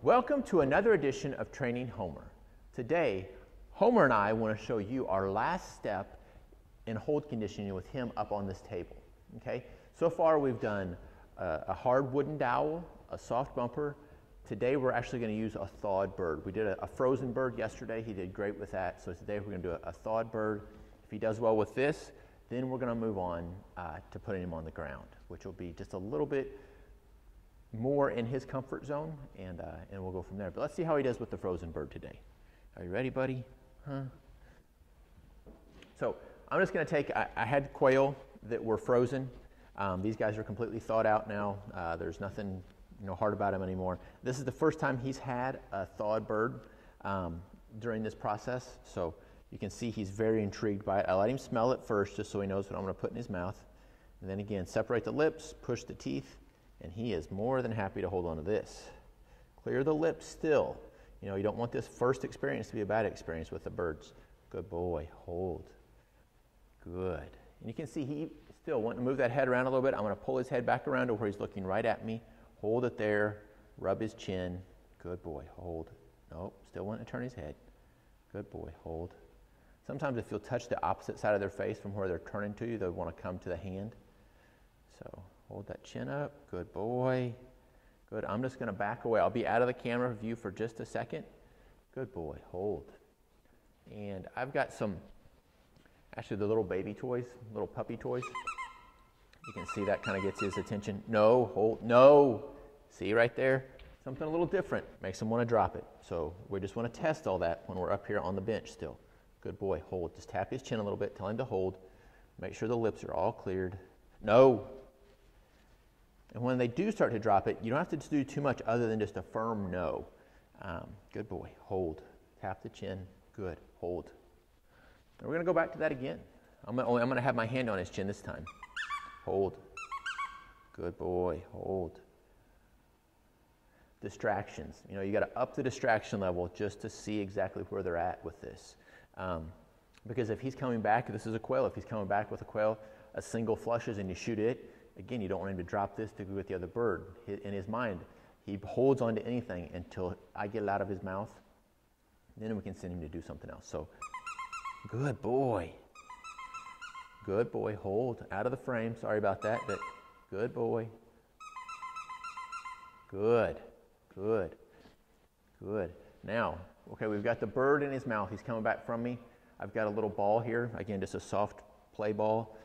Welcome to another edition of Training Homer. Today, Homer and I want to show you our last step in hold conditioning with him up on this table. Okay? So far we've done a hard wooden dowel, a soft bumper. Today we're actually going to use a thawed bird. We did a frozen bird yesterday. He did great with that. So today we're going to do a thawed bird. If he does well with this, then we're going to move on to putting him on the ground, which will be just a little bit more in his comfort zone, and we'll go from there. But let's see how he does with the frozen bird today. Are you ready, buddy? Huh? So I'm just going to take, I had quail that were frozen. These guys are completely thawed out now. There's nothing hard about him anymore. This is the first time he's had a thawed bird during this process, so you can see he's very intrigued by it. I let him smell it first just so he knows what I'm going to put in his mouth. And then again, separate the lips, push the teeth, and he is more than happy to hold on to this. Clear the lips still. You don't want this first experience to be a bad experience with the birds. Good boy, hold. Good. And you can see he still wanting to move that head around a little bit. I'm going to pull his head back around to where he's looking right at me. Hold it there. Rub his chin. Good boy, hold. Nope, still wanting to turn his head. Good boy, hold. Sometimes if you'll touch the opposite side of their face from where they're turning to you, they'll want to come to the hand. So hold that chin up. Good boy. Good. I'm just going to back away. I'll be out of the camera view for just a second. Good boy. Hold. And I've got some, actually the little baby toys, little puppy toys. You can see that kind of gets his attention. No, hold. No. See right there? Something a little different. Makes him want to drop it. So we just want to test all that when we're up here on the bench still. Good boy. Hold. Just tap his chin a little bit. Tell him to hold. Make sure the lips are all cleared. No. And when they do start to drop it, you don't have to do too much other than just a firm no. Good boy. Hold. Tap the chin. Good. Hold. And we're going to go back to that again. I'm going to have my hand on his chin this time. Hold. Good boy. Hold. Distractions. You got to up the distraction level just to see exactly where they're at with this. Because if he's coming back, this is a quail. If he's coming back with a quail, a single flushes and you shoot it, again, you don't want him to drop this to go with the other bird. In his mind, he holds on to anything until I get it out of his mouth. Then we can send him to do something else. So, good boy. Good boy. Hold. Out of the frame. Sorry about that, but good boy. Good. Good. Good. Now, okay, we've got the bird in his mouth. He's coming back from me. I've got a little ball here. Again, just a soft play ball.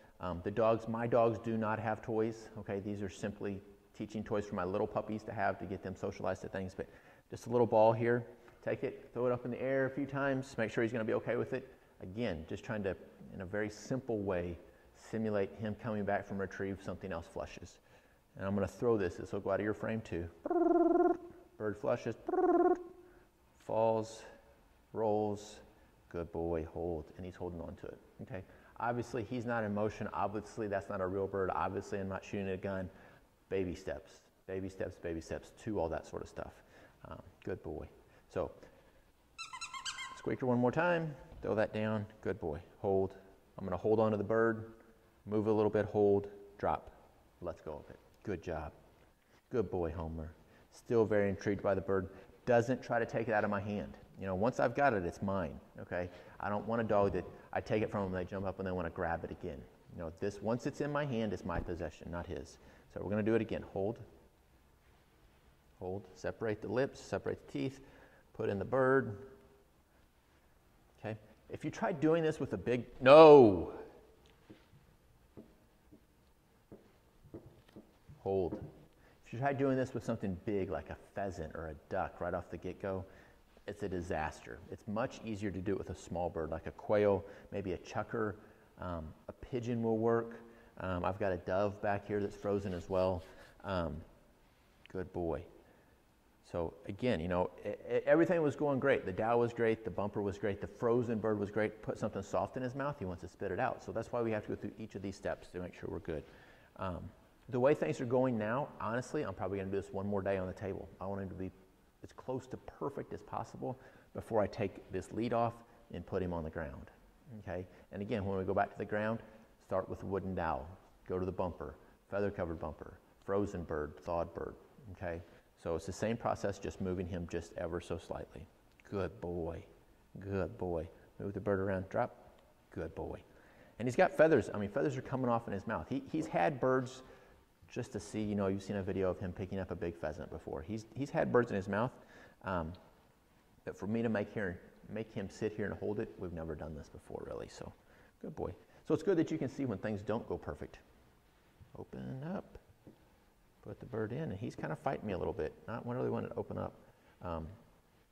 My dogs do not have toys. Okay, these are simply teaching toys for my little puppies to have to get them socialized to things. But just a little ball here. Take it, throw it up in the air a few times. Make sure he's going to be okay with it. Again, just trying to, in a very simple way, simulate him coming back from retrieve. Something else flushes, and I'm going to throw this. This will go out of your frame too. Bird flushes, falls, rolls. Good boy, hold, and he's holding on to it. Okay. Obviously, he's not in motion. Obviously, that's not a real bird. Obviously, I'm not shooting a gun. Baby steps to all that sort of stuff. Good boy. So, squeaker one more time. Throw that down. Good boy. Hold. I'm going to hold on to the bird. Move a little bit. Hold. Drop. Let's go of it. Good job. Good boy, Homer. Still very intrigued by the bird. Doesn't try to take it out of my hand. Once I've got it, it's mine. Okay. I don't want a dog that I take it from them, they jump up and they want to grab it again. Once it's in my hand, it's my possession, not his. So we're going to do it again. Hold. Hold. Separate the lips, separate the teeth, put in the bird. Okay. If you try doing this with a big, no. Hold. If you try doing this with something big like a pheasant or a duck right off the get-go, it's a disaster. It's much easier to do it with a small bird like a quail, maybe a chucker. A pigeon will work. I've got a dove back here that's frozen as well. Good boy. So again, everything was going great. The dowel was great. The bumper was great. The frozen bird was great. Put something soft in his mouth, he wants to spit it out. So that's why we have to go through each of these steps to make sure we're good. The way things are going now, honestly, I'm probably going to do this one more day on the table. I want him to be as close to perfect as possible before I take this lead off and put him on the ground. Okay? And again, when we go back to the ground, start with the wooden dowel. Go to the bumper, feather-covered bumper, frozen bird, thawed bird. Okay? So it's the same process, just moving him just ever so slightly. Good boy. Good boy. Move the bird around. Drop. Good boy. And he's got feathers. I mean, feathers are coming off in his mouth. He's had birds just to see, you know, you've seen a video of him picking up a big pheasant before. He's had birds in his mouth. But for me to make him sit here and hold it, we've never done this before, really. So, good boy. So it's good that you can see when things don't go perfect. Open up. Put the bird in, and he's kind of fighting me a little bit. Not really wanting to open up.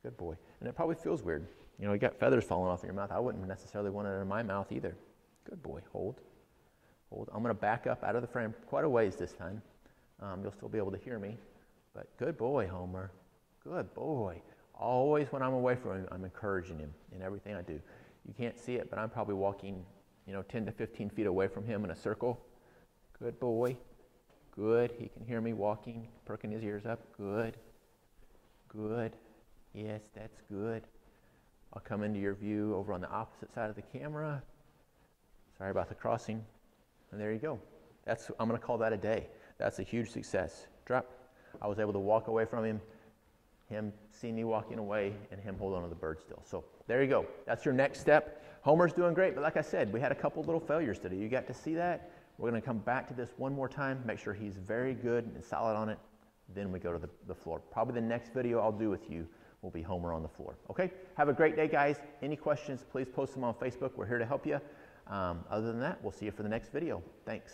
Good boy. And it probably feels weird. You know, you got feathers falling off in your mouth. I wouldn't necessarily want it in my mouth either. Good boy. Hold. Hold. I'm going to back up out of the frame quite a ways this time. You'll still be able to hear me. But good boy, Homer. Good boy. Always when I'm away from him, I'm encouraging him in everything I do. You can't see it, but I'm probably walking, you know, 10 to 15 feet away from him in a circle. Good boy. Good. He can hear me walking, perking his ears up. Good. Good. Yes, that's good. I'll come into your view over on the opposite side of the camera. Sorry about the crossing. And there you go. I'm going to call that a day. That's a huge success. Drop. I was able to walk away from him seeing me walking away, and him hold on to the bird still. So there you go. That's your next step. Homer's doing great, but like I said, we had a couple little failures today. You got to see that. We're going to come back to this one more time, make sure he's very good and solid on it. Then we go to the floor. Probably the next video I'll do with you will be Homer on the floor. Okay? Have a great day, guys. Any questions, please post them on Facebook. We're here to help you. Other than that, we'll see you for the next video. Thanks.